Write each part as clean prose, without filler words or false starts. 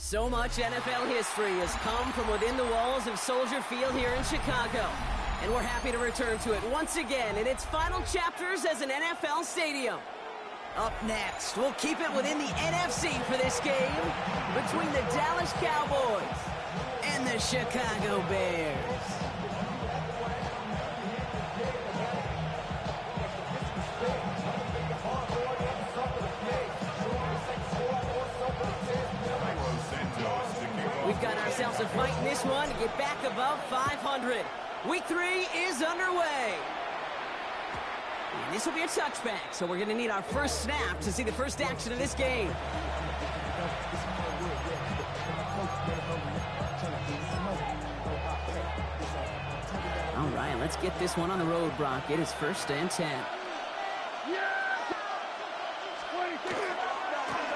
So much NFL history has come from within the walls of Soldier Field here in Chicago. And we're happy to return to it once again in its final chapters as an NFL stadium. Up next, we'll keep it within the NFC for this game between the Dallas Cowboys and the Chicago Bears. We've got ourselves a fight in this one to get back above 500. Week 3 is underway. And this will be a touchback, so we're going to need our first snap to see the first action of this game. All right, let's get this one on the road, Brock. It is 1st and 10.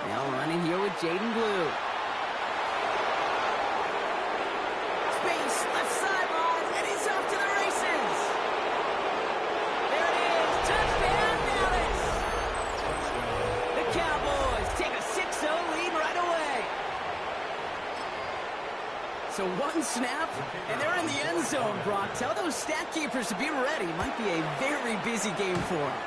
They'll run in here with Jaden Blue. Space, left sideline, and he's off to the races. There it is, touchdown Dallas. The Cowboys take a 6-0 lead right away. So one snap, and they're in the end zone, Brock. Tell those stat keepers to be ready. Might be a very busy game for them.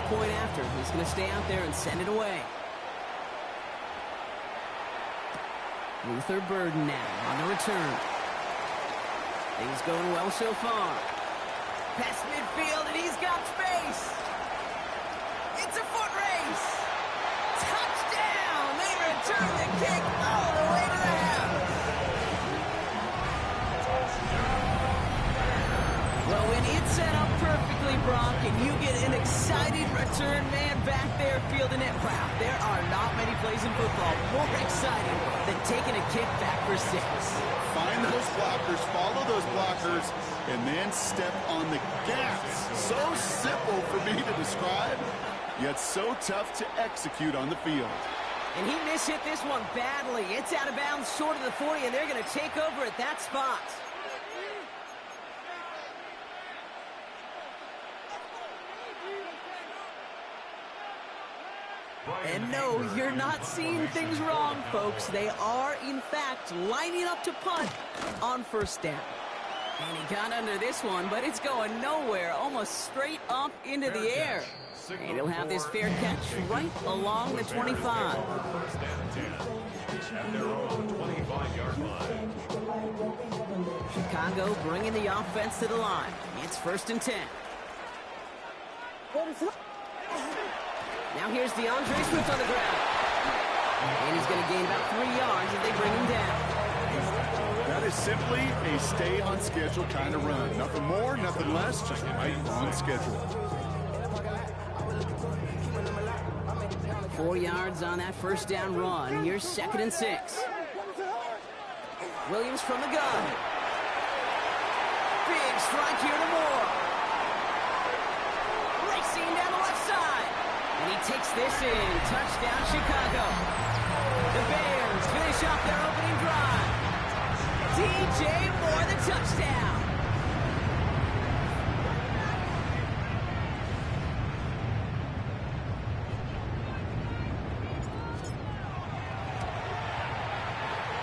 Point after, he's going to stay out there and send it away. Luther Burden now on the return. Things going well so far. Past midfield, and he's got space. It's a foot race. Touchdown! They return the kick all the way to the house. Well, when it's set up perfectly, Brock, and you get an excited return man back there fielding it, wow, there are not many plays in football more exciting than taking a kick back for 6. Find those blockers, follow those blockers, and then step on the gas. So simple for me to describe, yet so tough to execute on the field. And he mishit this one badly. It's out of bounds short of the 40, and they're going to take over at that spot. And no, you're not seeing things wrong, folks. They are, in fact, lining up to punt on 1st down. And he got under this one, but it's going nowhere, almost straight up into the air. And he'll have this fair catch right along the 25. Chicago bringing the offense to the line. It's 1st and 10. Now here's DeAndre Swift on the ground. And he's going to gain about 3 yards if they bring him down. That is simply a stay on schedule kind of run. Nothing more, nothing less, just right on schedule. 4 yards on that 1st down run. Here's 2nd and 6. Williams from the gun. Big strike here to Moore. Racing down the left side. And he takes this in. Touchdown, Chicago. The Bears finish off their opening drive. DJ Moore, the touchdown.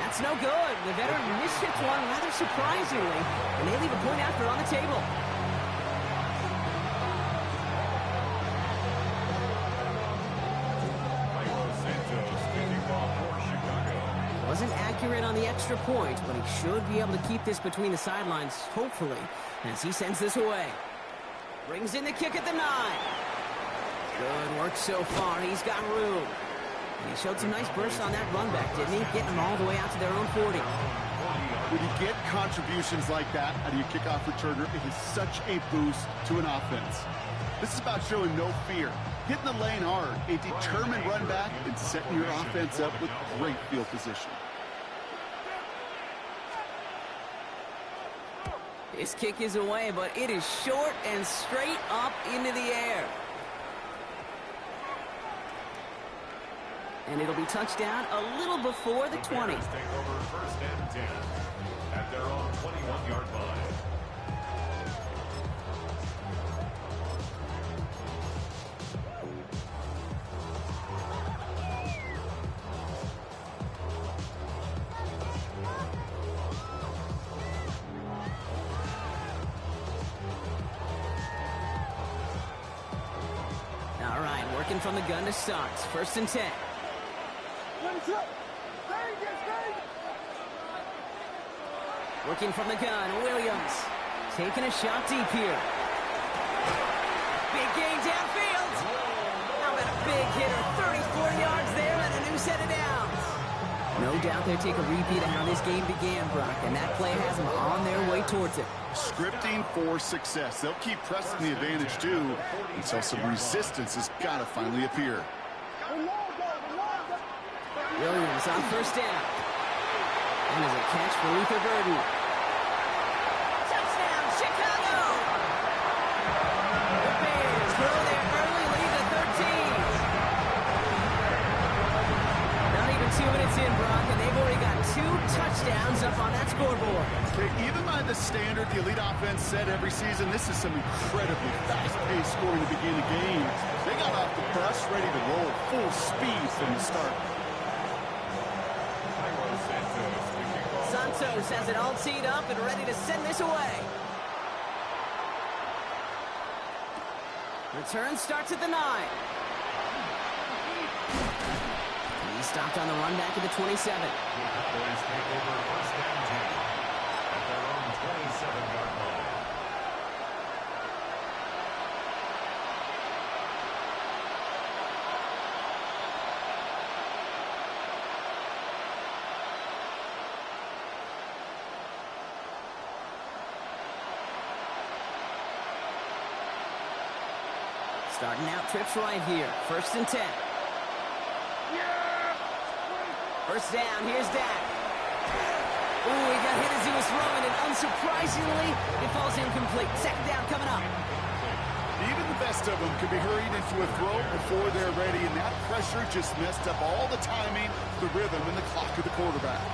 That's no good. The veteran mishits one rather surprisingly. And they leave a point after on the table. Wasn't accurate on the extra point, but he should be able to keep this between the sidelines, hopefully, as he sends this away. Brings in the kick at the 9. Good work so far. He's got room. And he showed some nice bursts on that run back, didn't he? Getting them all the way out to their own 40. When you get contributions like that out of your kickoff returner, it is such a boost to an offense. This is about showing no fear, hitting the lane hard, a determined run back, and setting your offense up with great field position. His kick is away, but it is short and straight up into the air. And it'll be touchdown a little before the 20. Take over first and 10 at their own 21-yard line. All right, working from the gun to start. First and 10. Working from the gun, Williams. Taking a shot deep here. Big gain downfield. How about a big hitter? 34 yards there and a new set of downs. No doubt they'll take a repeat of how this game began, Brock, and that play has them on their way towards it. Scripting for success. They'll keep pressing the advantage, too, until some resistance has got to finally appear. Williams on first down. And there's a catch for Luther Burden. Touchdown, Chicago! The Bears grow their early lead to 13. Not even 2 minutes in, Brock, and they've already got 2 touchdowns up on that scoreboard. Okay, even by the standard the elite offense set every season, this is some incredibly fast-paced scoring to begin the game. They got off the bus ready to roll full speed from the start. Santos has it all teed up and ready to send this away. Return starts at the 9. He stopped on the run back at the 27. Boys take over first and 10 at their own 27-yard line. Starting out trips right here. First and 10. First down, here's Dak. Ooh, he got hit as he was throwing, and unsurprisingly, it falls incomplete. Second down coming up. Even the best of them can be hurried into a throw before they're ready, and that pressure just messed up all the timing, the rhythm, and the clock of the quarterback.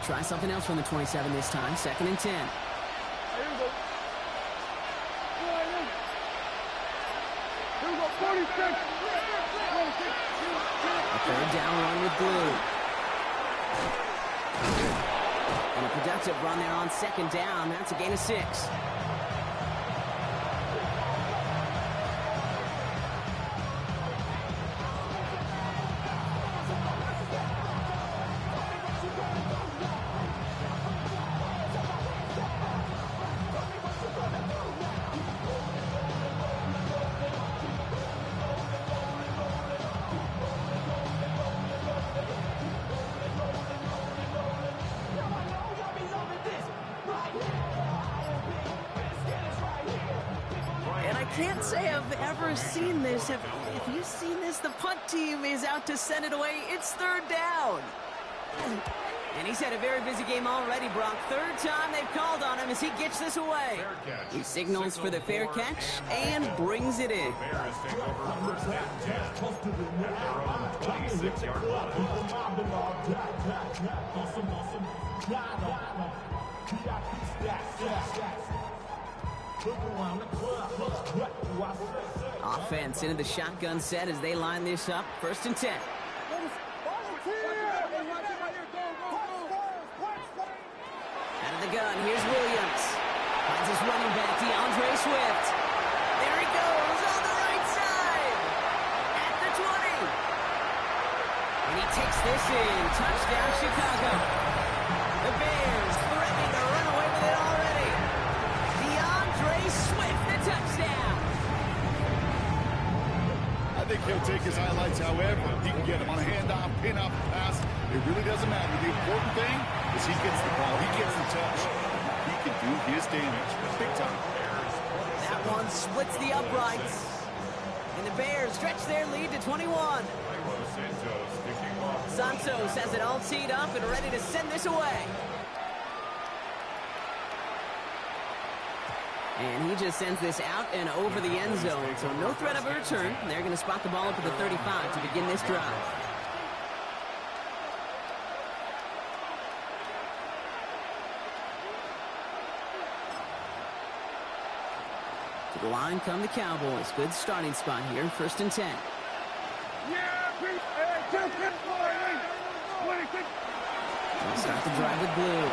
Try something else from the 27 this time. Second and 10. A third down run with Blue. And a productive run there on second down. That's a gain of 6. Can't say I've ever seen this. Have you seen this? The punt team is out to send it away. It's third down. And he's had a very busy game already, Brock. Third time they've called on him as he gets this away. He signals for the fair catch and brings it in. Bears take over first and 10 at their own 26-yard Offense into the shotgun set as they line this up. First and 10. Out of the gun, here's Williams. Finds his running back, DeAndre Swift. There he goes on the right side. At the 20. And he takes this in. Touchdown, Chicago. The Bears threatening to run away with it already. DeAndre Swift, the touchdown. I think he'll take his highlights however he can get him on a handoff, pin-up, pass. It really doesn't matter. The important thing is he gets the ball. He gets the touch. He can do his damage. Big time. That one splits the uprights. And the Bears stretch their lead to 21. Santos has it all teed up and ready to send this away. And he just sends this out and over the end zone. So no threat of a return. They're going to spot the ball up at the 35 to begin this drive. To the line come the Cowboys. Good starting spot here. 1st and 10. He'll start the drive with blue.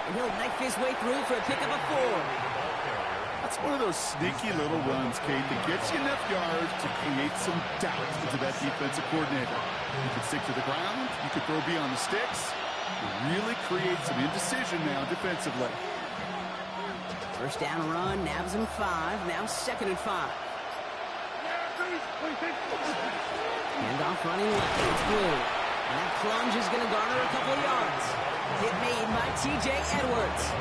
And he'll knife his way through for a pickup of 4. That's one of those sneaky little runs, Kate, that gets you enough yards to create some doubt into that defensive coordinator. You can stick to the ground. You can throw beyond the sticks. You really create some indecision now defensively. First down run, nabs him 5. Now 2nd and 5. Handoff running left. It's blue. And that plunge is going to garner a couple of yards. Hit made by T.J. Edwards.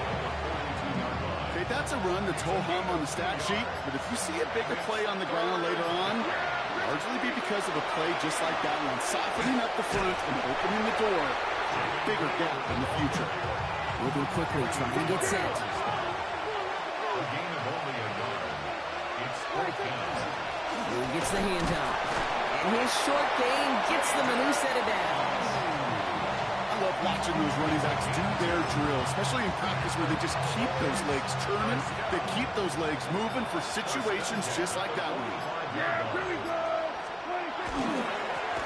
Okay, that's a run that's ho-hum on the stat sheet, but if you see a bigger play on the ground later on, largely be because of a play just like that one, softening up the front and opening the door. Bigger gap in the future. Moving quickly, trying to get set. A gain of only a yard. It's 14. Blue gets the handoff. And his short gain gets them a new set of downs. I love watching those running backs do their drill, especially in practice where they just keep those legs turning. They keep those legs moving for situations just like that one.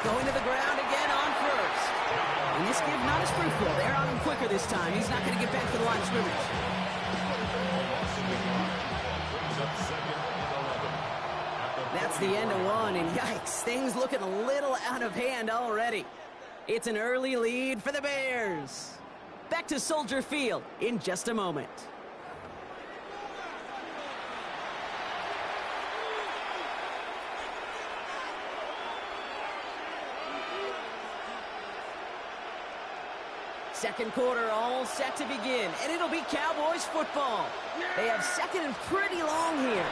Going to the ground again on 1st. And this give not as fruitful. They're on him quicker this time. He's not going to get back to the line of scrimmage. That's the end of 1, and yikes, things looking a little out of hand already. It's an early lead for the Bears. Back to Soldier Field in just a moment. Second quarter all set to begin, and it'll be Cowboys football. They have 2nd and pretty long here.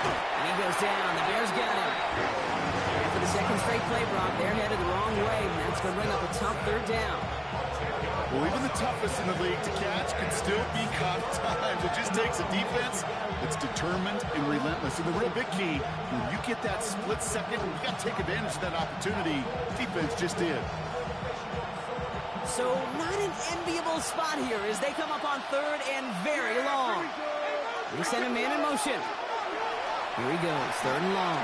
And he goes down. The Bears got him. And for the 2nd straight play, Brock, they're headed the wrong way, and that's going to bring up a tough 3rd down. Well, even the toughest in the league to catch can still be caught at times. It just takes a defense that's determined and relentless. And the real big key, when you get that split second, you got to take advantage of that opportunity. Defense just did. So not an enviable spot here as they come up on 3rd and very long. They send a man in motion. Here he goes, 3rd and long.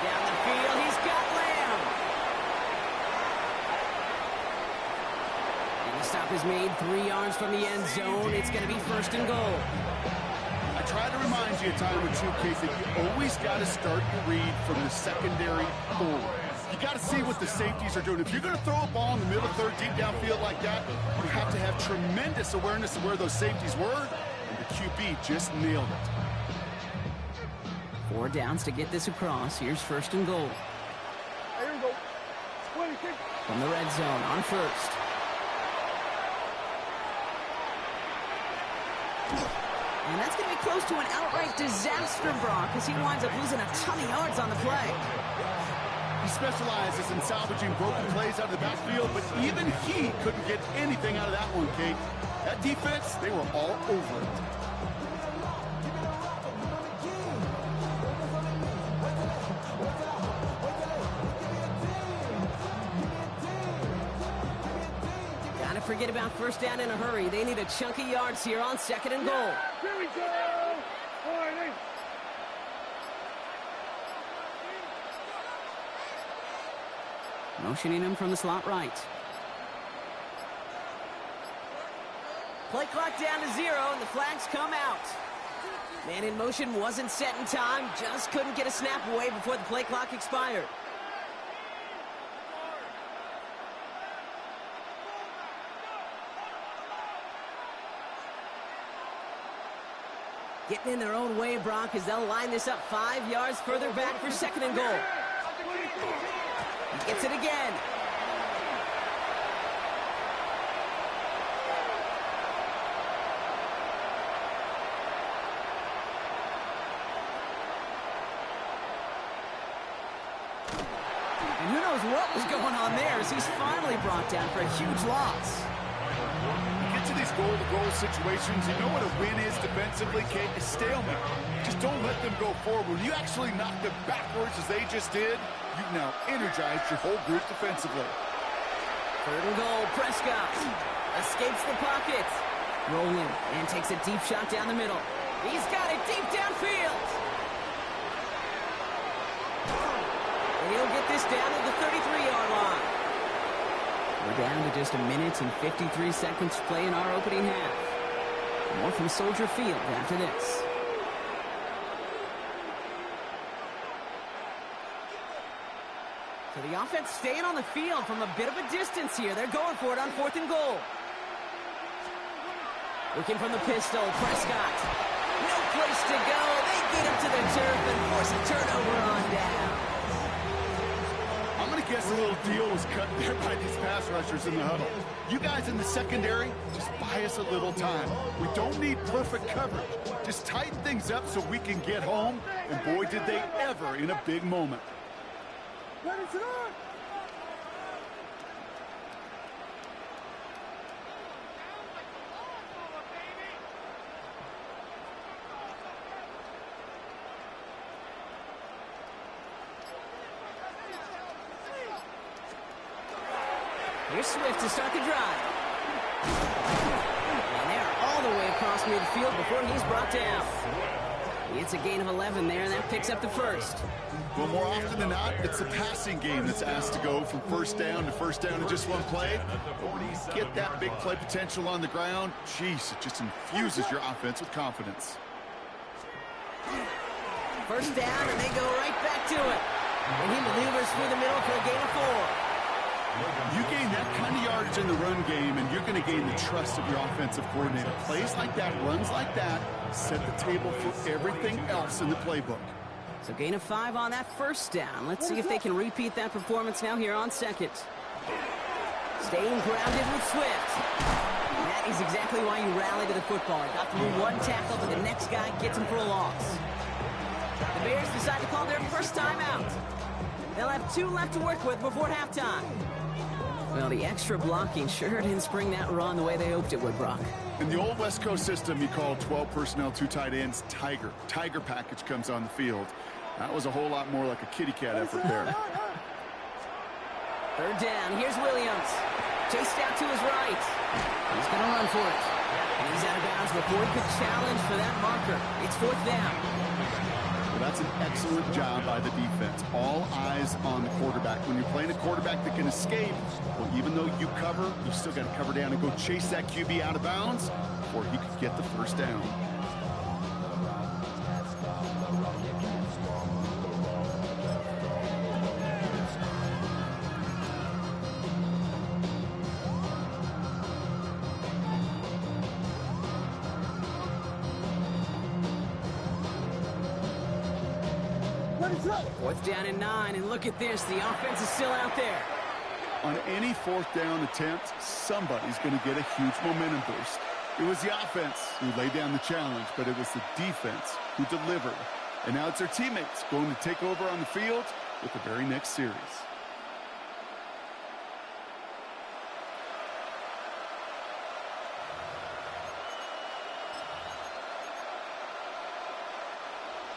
Down the field, he's got Lamb. And the stop is made 3 yards from the end zone. It's going to be 1st and goal. I try to remind you a time or two, Case, that you always got to start your read from the secondary forward. You got to see what the safeties are doing. If you're going to throw a ball in the middle 3rd, deep downfield like that, you have to have tremendous awareness of where those safeties were, and the QB just nailed it. 4 downs to get this across. Here's 1st and goal. Here we go. From the red zone on 1st. And that's going to be close to an outright disaster, Brock, as he winds up losing a ton of yards on the play. He specializes in salvaging broken plays out of the backfield, but even he couldn't get anything out of that one, Kate. That defense, they were all over it. Gotta forget about 1st down in a hurry. They need a chunky yards here on 2nd and goal. Here we go. Motioning him from the slot right. Play clock down to 0, and the flags come out. Man in motion wasn't set in time, just couldn't get a snap away before the play clock expired. Getting in their own way, Brock, as they'll line this up 5 yards further back for 2nd and goal. He gets it again. who knows what was going on there as he's finally brought down for a huge loss. Get to these goal-to-goal situations, you know what a win is defensively, Kate? A stalemate. Just don't let them go forward. When you actually knock them backwards as they just did, you've now energized your whole group defensively. 3rd and goal, Prescott escapes the pocket. Rolling and takes a deep shot down the middle. He's got it deep downfield. And he'll get this down to the 33-yard line. We're down to just a minute and 53 seconds to play in our opening half. More from Soldier Field after this. So the offense staying on the field from a bit of a distance here. They're going for it on 4th and goal. Looking from the pistol, Prescott. No place to go. They get him to the turf and force a turnover on down. I'm going to guess a little deal was cut there by these pass rushers in the huddle. You guys in the secondary, just buy us a little time. We don't need perfect coverage. Just tighten things up so we can get home. And boy, did they ever in a big moment. Ready to run! Here's Swift to start the drive. And they're all the way across midfield before he's brought down. It's a gain of 11 there, and that picks up the first. Well, more often than not, it's the passing game that's asked to go from first down in just one play. But when you get that big play potential on the ground, geez, it just infuses your offense with confidence. First down, and they go right back to it. And he maneuvers through the middle for a gain of 4. You gain that kind of yardage in the run game, and you're going to gain the trust of your offensive coordinator. Plays like that, runs like that, set the table for everything else in the playbook. So gain of 5 on that first down. Let's see if they can repeat that performance now here on second. Staying grounded with Swift. And that is exactly why you rally to the football. He got through one tackle, but the next guy gets him for a loss. The Bears decide to call their first timeout. They'll have 2 left to work with before halftime. Well, the extra blocking sure didn't spring that run the way they hoped it would, Brock. In the old West Coast system, you call 12 personnel, 2 tight ends, Tiger. Tiger package comes on the field. That was a whole lot more like a kitty cat effort there. 3rd down. Here's Williams. Chased out to his right. He's going to run for it. And he's out of bounds before he could challenge for that marker. It's 4th down. Well, that's an excellent job by the defense. All eyes on the quarterback. When you're playing a quarterback that can escape, well, even though you cover, you still got to cover down and go chase that QB out of bounds before he could get the first down. Fourth down and 9, and look at this. The offense is still out there. On any 4th down attempt, somebody's going to get a huge momentum boost. It was the offense who laid down the challenge, but it was the defense who delivered. And now it's their teammates going to take over on the field with the very next series.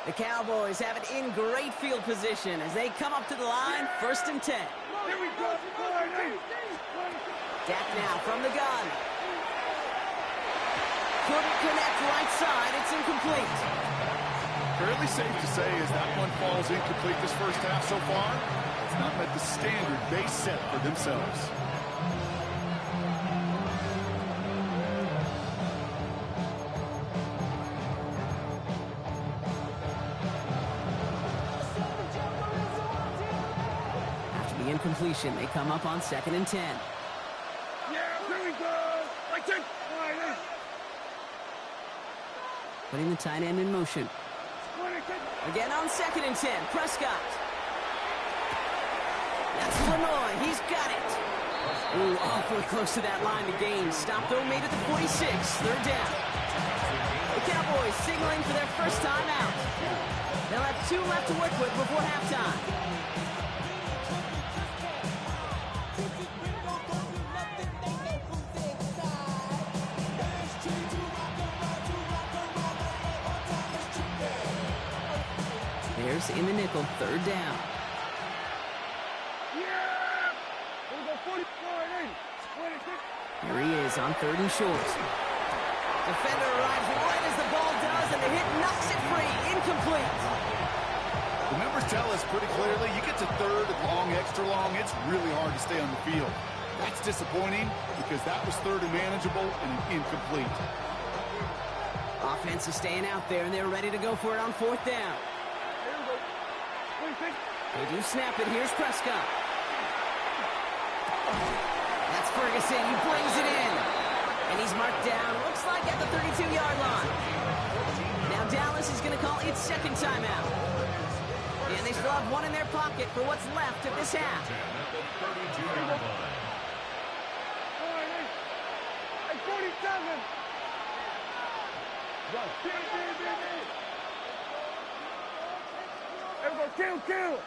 The Cowboys have it in great field position as they come up to the line, 1st and 10. Here we go. Dak now from the gun. Couldn't connect right side. It's incomplete. Fairly safe to say as that one falls incomplete this first half so far, it's not met the standard they set for themselves. After the incompletion, they come up on 2nd and 10. Yeah, here we go. Like that. Putting the tight end in motion. Again on 2nd and 10. Prescott. That's Lenoy. He's got it. Ooh, awfully close to that line to gain. Stop though, made it to 46. 3rd down. The Cowboys signaling for their first time out. They'll have 2 left to work with before halftime. Bears in the nickel, third down. Yeah! We'll go 44 and 80. Here he is on third and short. Defender arrives right as the ball does, and the hit knocks it free. Incomplete. The numbers tell us pretty clearly, you get to third and long, extra long, it's really hard to stay on the field. That's disappointing because that was third and manageable and incomplete. Offense is staying out there, and they're ready to go for it on fourth down. They do snap it. Here's Prescott. That's Ferguson. He brings it in. And he's marked down, looks like at the 32-yard line. Now Dallas is going to call its second timeout. And they still have one in their pocket for what's left of this half. Hey, 47. Everybody kill.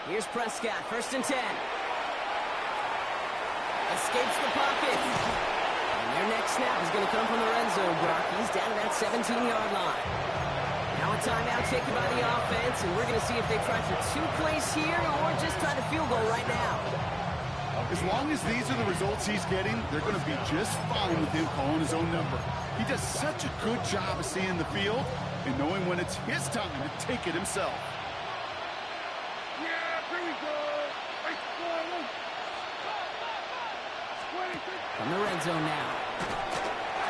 Here's Prescott, first and 10. Escapes the pocket. And their next snap is going to come from the red zone, Brock. He's down to that 17-yard line. Now a timeout taken by the offense, and we're going to see if they try for 2 plays here or just try the field goal right now. As long as these are the results he's getting, they're going to be just fine with him calling his own number. He does such a good job of seeing the field and knowing when it's his time to take it himself. From the red zone now.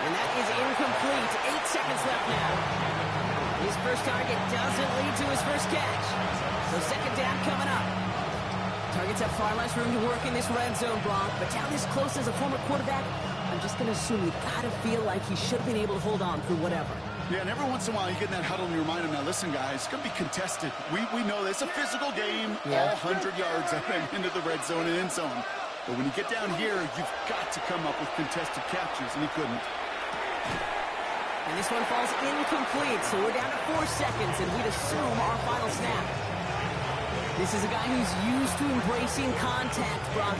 And that is incomplete. 8 seconds left now. His first target doesn't lead to his first catch. So second down coming up. Targets have far less room to work in this red zone, Brock. But down this close as a former quarterback, I'm just going to assume you got to feel like he should have been able to hold on through whatever. Yeah, and every once in a while you get in that huddle and you remind him, now listen, guys, it's going to be contested. We know this. It's a physical game, all 100 yards up and into the red zone and end zone. But when you get down here, you've got to come up with contested catches, and he couldn't. And this one falls incomplete, so we're down to 4 seconds, and we'd assume our final snap. This is a guy who's used to embracing contact, Brock.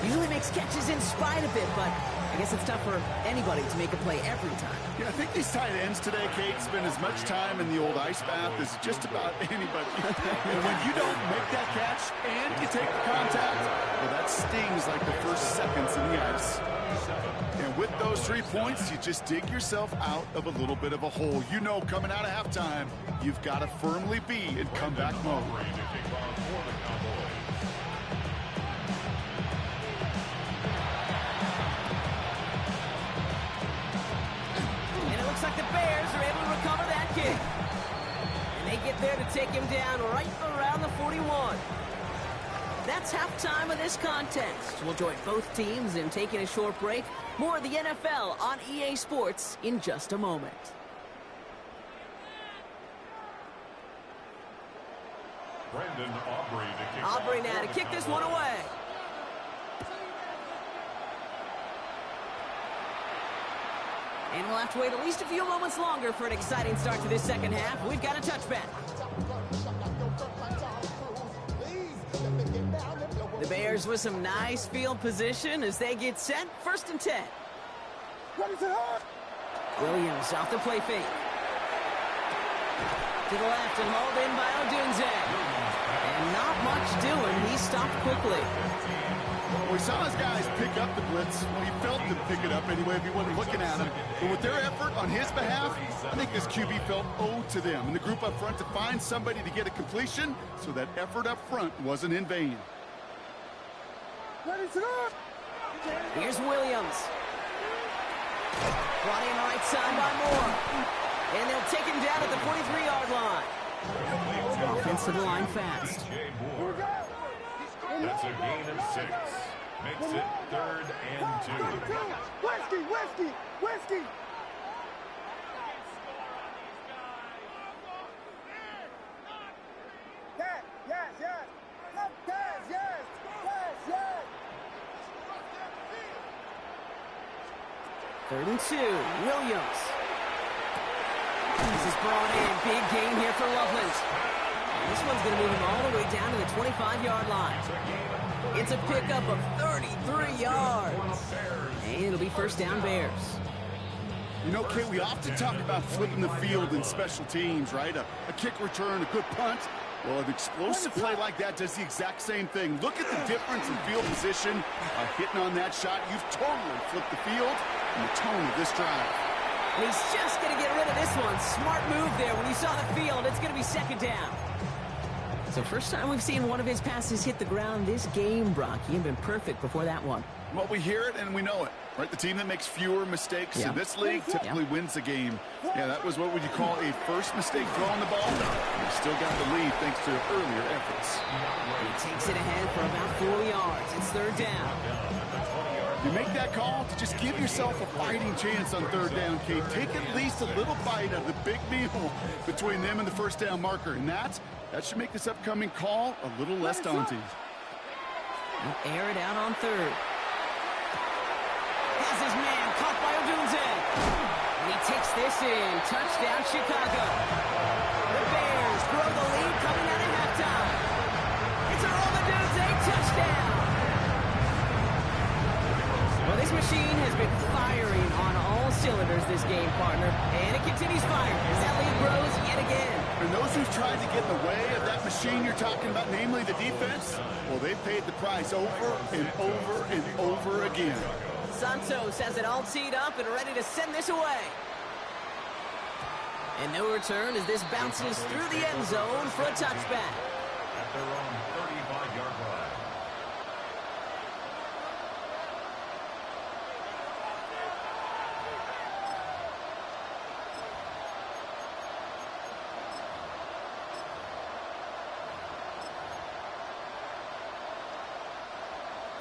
Usually makes catches in spite of it, but I guess it's tough for anybody to make a play every time. Yeah, I think these tight ends today, Kate, spend as much time in the old ice bath as just about anybody. And when you don't make that catch and you take the contact, well, that stings like the first seconds in the ice. And with those 3 points, you just dig yourself out of a little bit of a hole. You know, coming out of halftime, you've got to firmly be in comeback mode. Looks like the Bears are able to recover that kick. And they get there to take him down right around the 41. That's halftime of this contest. We'll join both teams in taking a short break. More of the NFL on EA Sports in just a moment. Brandon Aubrey to kick Aubrey now to kick this one away. And we'll have to wait at least a few moments longer for an exciting start to this second half. We've got a touchback. The Bears with some nice field position as they get set. First and 10. Williams off the play fake. To the left and hauled in by Odunze. And not much doing. He stopped quickly. We saw his guys pick up the blitz. Well, he felt them pick it up anyway if he wasn't looking at him. But with their effort on his behalf, I think this QB felt owed to them and the group up front to find somebody to get a completion so that effort up front wasn't in vain. Here's Williams. Brought in right side by Moore. And they'll take him down at the 43-yard line. Offense to the line fast. That's a gain of 6. Makes it 3rd and 2. Whiskey! Yes! 3rd and 2. Williams. This is brought in. Big gain here for Loveland. This one's going to move him all the way down to the 25-yard line. It's a pickup of 33 yards. And it'll be first down Bears. You know, Kate, we often talk about flipping the field in special teams, right? A kick return, a good punt. Well, an explosive play like that does the exact same thing. Look at the difference in field position. Hitting on that shot, you've totally flipped the field and the tone of this drive. And he's just going to get rid of this one. Smart move there. When you saw the field, it's going to be second down. So first time we've seen one of his passes hit the ground this game, Brock. He had been perfect before that one. Well, we hear it and we know it, right? The team that makes fewer mistakes in this league typically wins the game. Yeah, that was what would you call a first mistake throwing the ball. They still got the lead thanks to earlier efforts. He takes it ahead for about 4 yards. It's third down. You make that call to just give yourself a fighting chance on third down, Kate. Take at least a little bite of the big meal between them and the first down marker. And that should make this upcoming call a little less daunting. He'll air it out on third. Has his man caught by Odunze. And he takes this in. Touchdown, Chicago. The Bears grow the lead coming out of halftime. It's a Odunze touchdown. Well, this machine has been firing on all cylinders this game, partner. And it continues firing as that lead grows yet again. And those who've tried to get in the way of that machine you're talking about, namely the defense, well, they've paid the price over and over and over again. Santos has it all teed up and ready to send this away. And no return as this bounces through the end zone for a touchback. At their own 35-yard line.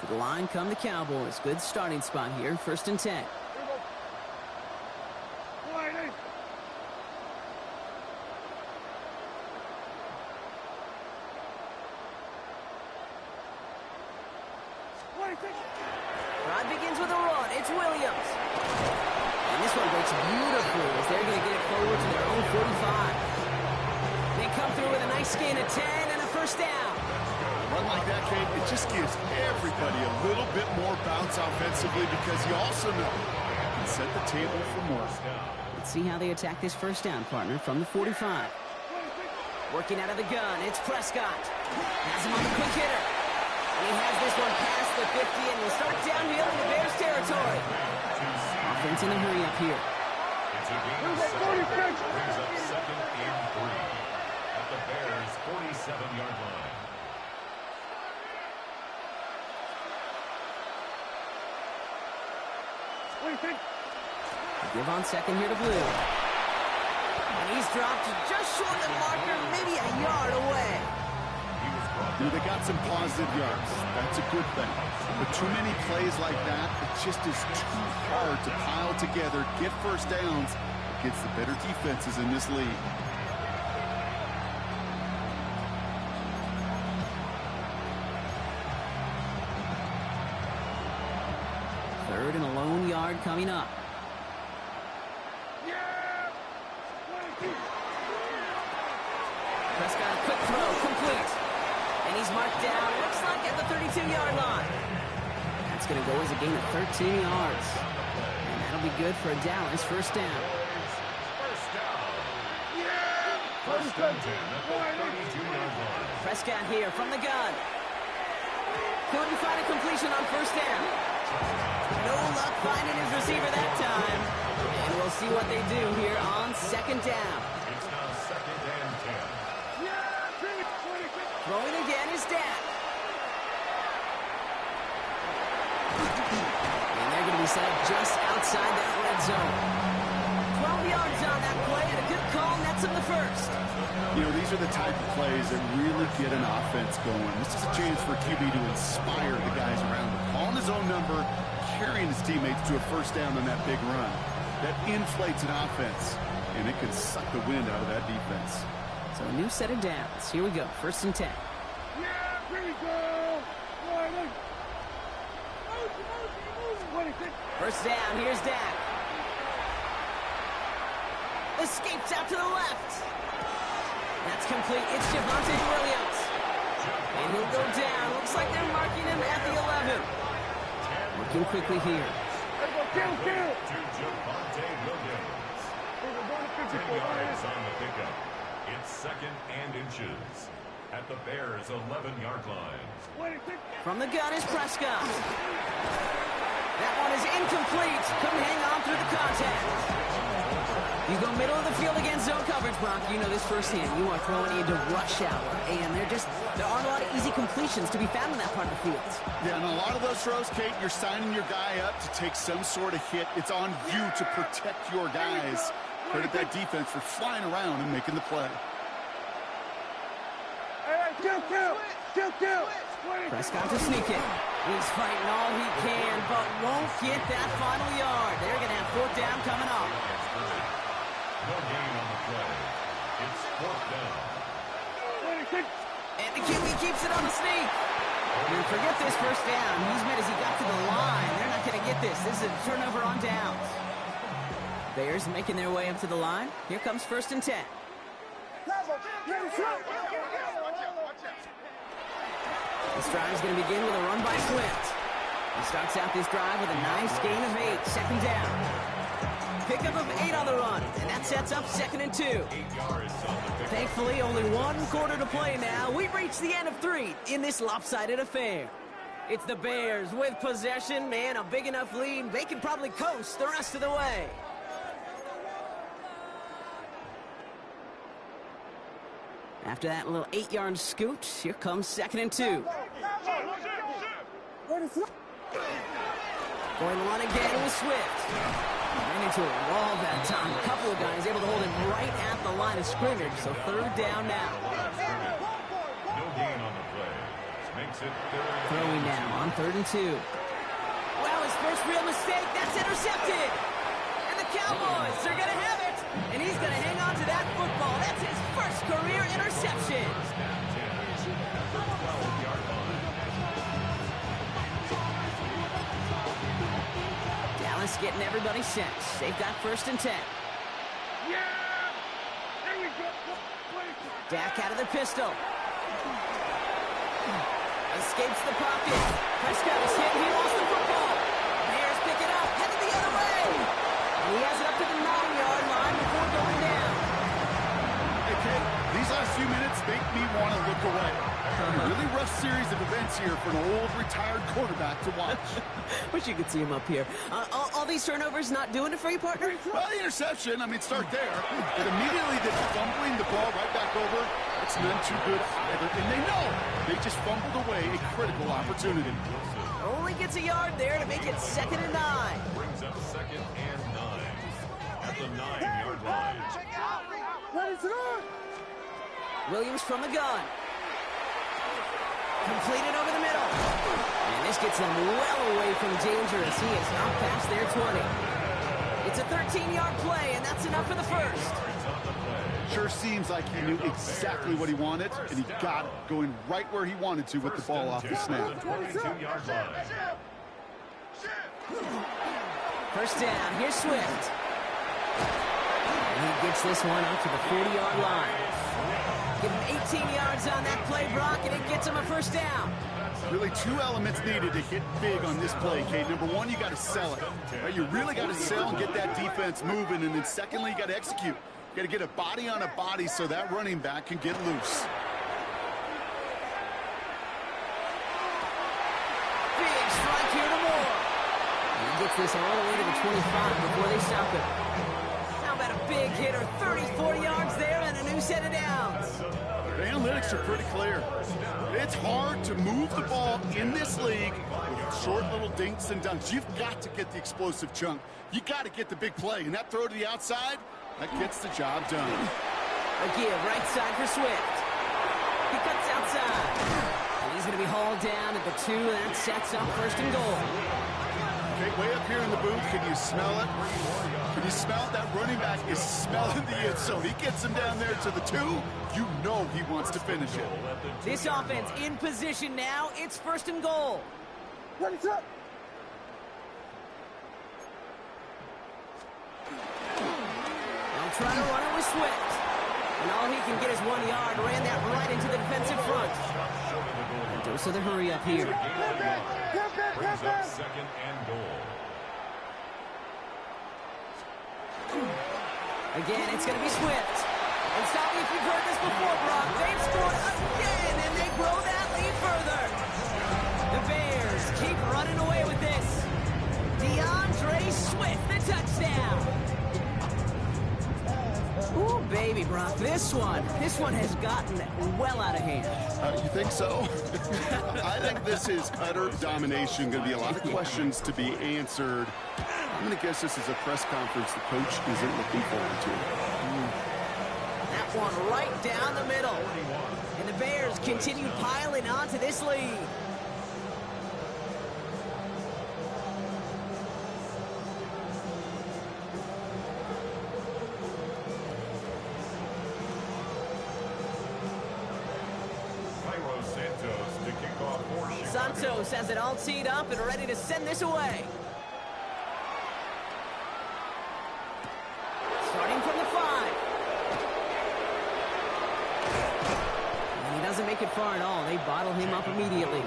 To the line come the Cowboys. Good starting spot here. 1st and 10. Rod begins with a run. It's Williams. And this one breaks beautifully as they're going to get it forward to their own 45. They come through with a nice gain of 10 and a first down. Run like that, Kate, it just gives everybody a little bit more bounce offensively because you also know you can set the table for more. Let's see how they attack this first down, partner, from the 45. Working out of the gun, it's Prescott. Has him on the quick hitter. And he has this one past the 50 and will start downhill in the Bears territory. Offense in a hurry up here. Brings up 2nd and 3 at the Bears' 47-yard line. Give on second here to Blue. And he's dropped just short of the marker, maybe a yard away. They got some positive yards. That's a good thing. But too many plays like that, it just is too hard to pile together, get first downs against the better defenses in this league. Third and a lone yard coming up. Prescott, quick throw, complete. And he's marked down, looks like at the 32-yard line. That's going to go as a gain of 13 yards. And that'll be good for a Dallas first down. First and 10 at the 32-yard line. Prescott here from the gun. Couldn't find a completion on first down. No luck finding his receiver that time. And we'll see what they do here on second down. It's now 2nd and 10. Throwing again is Dak. And they're going to be set up just outside that red zone. 12 yards on that play, and a good call nets him the first. You know, these are the type of plays that really get an offense going. This is a chance for QB to inspire the guys around him. Calling his own number, carrying his teammates to a first down on that big run. That inflates an offense, and it can suck the wind out of that defense. So a new set of downs. Here we go. 1st and 10. First down. Here's Dak. Escapes out to the left. That's complete. It's Javonte Williams. And he'll go down. Looks like they're marking him at the 11. Looking quickly here. Kill. To Javonte Williams. 10 yards on the pickup. It's 2nd and inches at the Bears' 11-yard line. From the gun is Prescott. That one is incomplete. Couldn't hang on through the contact. You go middle of the field against zone coverage, Brock. You know this firsthand. You are throwing into rush hour, and there aren't a lot of easy completions to be found in that part of the field. Yeah, and a lot of those throws, Kate, you're signing your guy up to take some sort of hit. It's on you to protect your guys. Credit that defense for flying around and making the play. Kill. Prescott to sneak it. He's fighting all he can, but won't get that final yard. They're going to have 4th down coming up. No gain on the play. It's 4th down. And the QB keeps it on the sneak. And forget this 1st down. He's mad as he got to the line. They're not going to get this. This is a turnover on downs. Bears making their way up to the line. Here comes 1st and 10. This drive is going to begin with a run by Swift. He starts out this drive with a nice gain of 8. 2nd down. Pickup of 8 on the run, and that sets up 2nd and 2. 8 yards on the pickup. Thankfully, only 1 quarter to play now. We've reached the end of 3 in this lopsided affair. It's the Bears with possession, man, a big enough lead. They can probably coast the rest of the way. After that little 8-yard scoot, here comes 2nd and 2. Going to run again with Swift. Ran into a wall that time. A couple of guys able to hold him right at the line of scrimmage, so 3rd down now. No gain on the play. Makes it 3rd. Throwing now on 3rd and 2. Well, his first real mistake, that's intercepted. And the Cowboys are going to have it. And he's going to hang on to that football. That's his first career interception. Dallas getting everybody set. They've got 1st and 10. Yeah! There we go. Dak out of the pistol. Escapes the pocket. Prescott is hit. He lost the football. Bears pick it up. Headed the other way. And he has it up to the 9-yard line before going down. Hey, Kate, these last few minutes make me want to look away. A really rough series of events here for an old retired quarterback to watch. Wish you could see him up here. All these turnovers not doing it for you, partner? Well, the interception, I mean, start there. But immediately they're fumbling the ball right back over. It's none too good either. And they know they just fumbled away a critical opportunity. Only gets a yard there to make it 2nd and 9. Brings up 2nd and 9 at the 9-yard line. Williams from the gun. Completed over the middle. And this gets them well away from dangerous. He is not past their 20. It's a 13-yard play, and that's enough for the 1st. Sure seems like he knew exactly what he wanted, and he got it, going right where he wanted to with the ball off the snap. 22-yard line. 1st down. Here's Swift. And he gets this one out to the 40-yard line. Give him 18 yards on that play, Brock, and it gets him a 1st down. Really 2 elements needed to hit big on this play, Kate. Number 1, you got to sell it. Right? You really got to sell and get that defense moving, and then secondly, you got to execute. You got to get a body on a body so that running back can get loose. Big strike here to Moore. And he gets this all the way to the 25 before they stop it. How about a big hitter? 30, 40 yards there and a new set of downs. The analytics are pretty clear. It's hard to move the ball in this league with short little dinks and dunks. You've got to get the explosive chunk. You got to get the big play. And that throw to the outside, that gets the job done. A give right side for Swift. He cuts outside. And he's going to be hauled down at the 2, and that sets up 1st and goal. Okay, way up here in the booth, can you smell it? Can you smell it? That running back is smelling the end zone. He gets him down there to the 2. You know he wants to finish it. This offense in position now. It's 1st and goal. What's up? They'll try to run it with Swift. And all he can get is 1 yard. Ran that right into the defensive front. And dose of the hurry up here. Brings up 2nd and goal. Again, it's going to be Swift. And stop me if you've heard this before, Brock. They've scored again, and they grow that lead further. The Bears keep running away with this. DeAndre Swift, the touchdown. Ooh, baby, Brock, this one has gotten well out of hand. You think so? I think this is utter domination. Going to be a lot of questions to be answered. I'm going to guess this is a press conference the coach isn't looking forward to. That one right down the middle. And the Bears continue piling onto this lead. Santos has it all teed up and ready to send this away. Starting from the 5. And he doesn't make it far at all. They bottle him up immediately.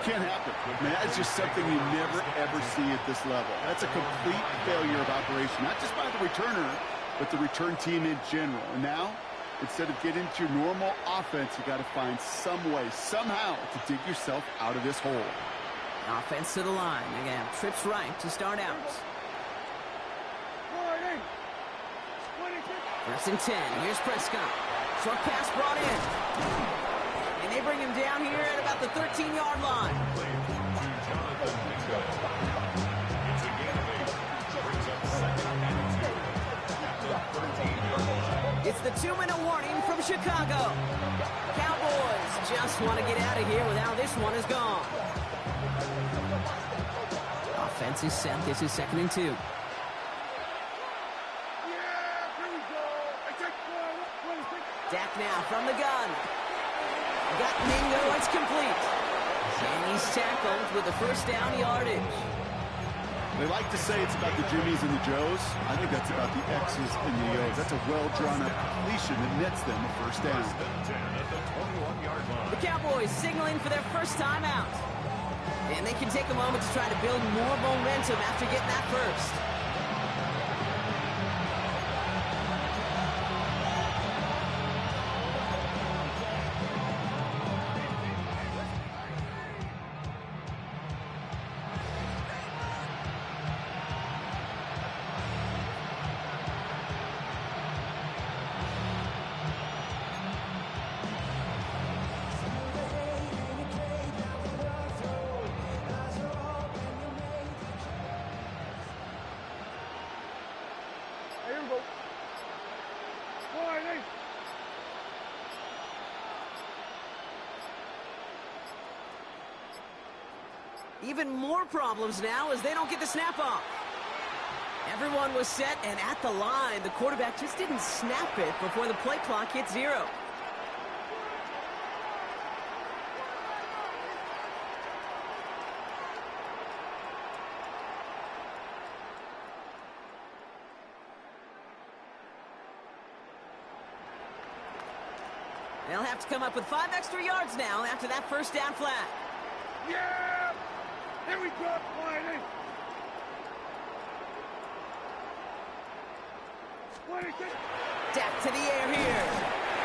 Can't happen. I mean, that's just something you never, ever see at this level. That's a complete failure of operation, not just by the returner, but the return team in general. And now, instead of getting to your normal offense, you got to find some way, somehow, to dig yourself out of this hole. Offense to the line. Again, trips right to start out. First and 10. Here's Prescott. Short pass brought in. And they bring him down here at about the 13-yard line. It's the 2-minute warning from Chicago. Cowboys just want to get out of here with how this one is gone. Offense is set. This is 2nd and 2. Dak now from the gun. Got Mingo. It's complete. And he's tackled with the first down yardage. They like to say it's about the Jimmies and the Joes. I think that's about the X's and the O's. That's a well-drawn-up completion that nets them a first down. The Cowboys signaling for their first time out. And they can take a moment to try to build more momentum after getting that first. Even more problems now as they don't get the snap off. Everyone was set and at the line. The quarterback just didn't snap it before the play clock hit 0. They'll have to come up with 5 extra yards now after that first down flag. Yeah! Here we go, Friday! 26. Dak to the air here.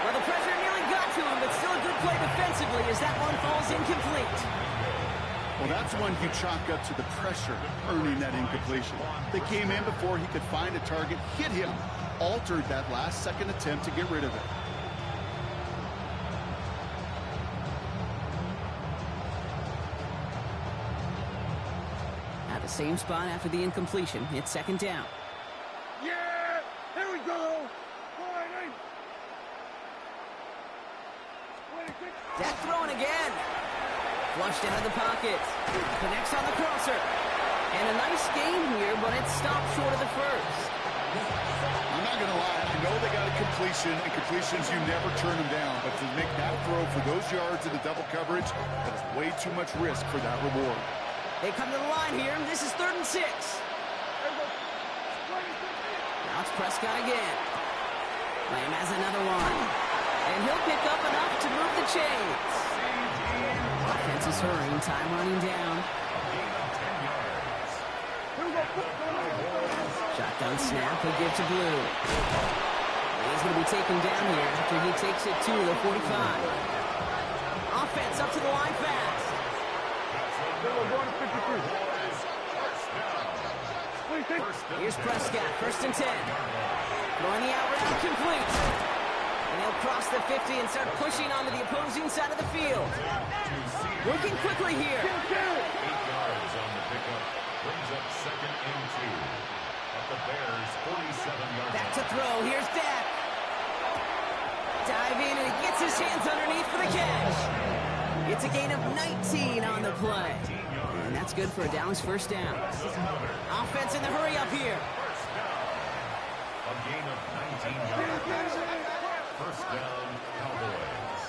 Well, the pressure nearly got to him, but still a good play defensively as that one falls incomplete. Well, that's one you chalk up to the pressure earning that incompletion. They came in before he could find a target, hit him, altered that last-second attempt to get rid of it. At the same spot after the incompletion, it's 2nd down. Yeah! Here we go! Friday! 26. Dak throwing again. Flushed out of the pocket. Connects on the crosser. And a nice game here, but it stopped short of the first. I'm not going to lie. I know they got a completion, and completions, you never turn them down. But to make that throw for those yards in the double coverage, that is way too much risk for that reward. They come to the line here. This is 3rd and 6. Now it's Prescott again. Lamb has another one. And he'll pick up enough to move the chains. Offense is hurrying. Time running down. Shotgun snap, he'll give to Blue. He's going to be taken down here after he takes it to the 45. Offense up to the line fast. Here's Prescott, 1st and 10. Throwing the out route, complete. And he'll cross the 50 and start pushing onto the opposing side of the field. Working quickly here. 8 yards on the pickup. Brings up 2nd and 2. At the Bears' 47-yard line. Back to throw. Here's Dak. Dive in, and he gets his hands underneath for the catch. It's a gain of 19 on the play. And that's good for a Dallas 1st down. Offense in the hurry up here. A gain of 19 yards. 1st down, Cowboys.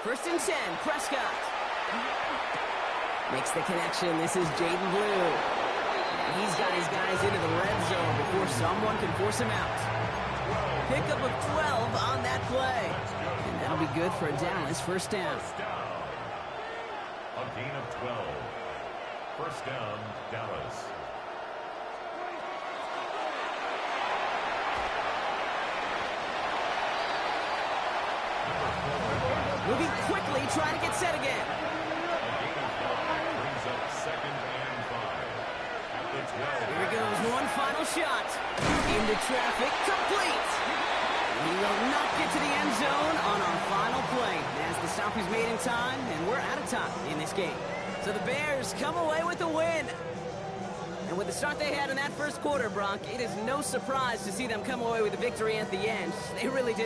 1st and 10, Prescott. Makes the connection. This is Jaden Blue. And he's got his guys into the red zone before someone can force him out. Pickup of 12 on that play. And that'll be good for a Dallas 1st down. A gain of 12. 1st down, Dallas. Moving quickly, trying to get set again. Brings up 2nd and 5. At the 12. Here he goes, one final shot. Into traffic, complete. He will not get to the end zone on our final play. As the stop is made in time, and we're out of time in this game. So the Bears come away with the win. And with the start they had in that 1st quarter, Brock, it is no surprise to see them come away with a victory at the end. They really did.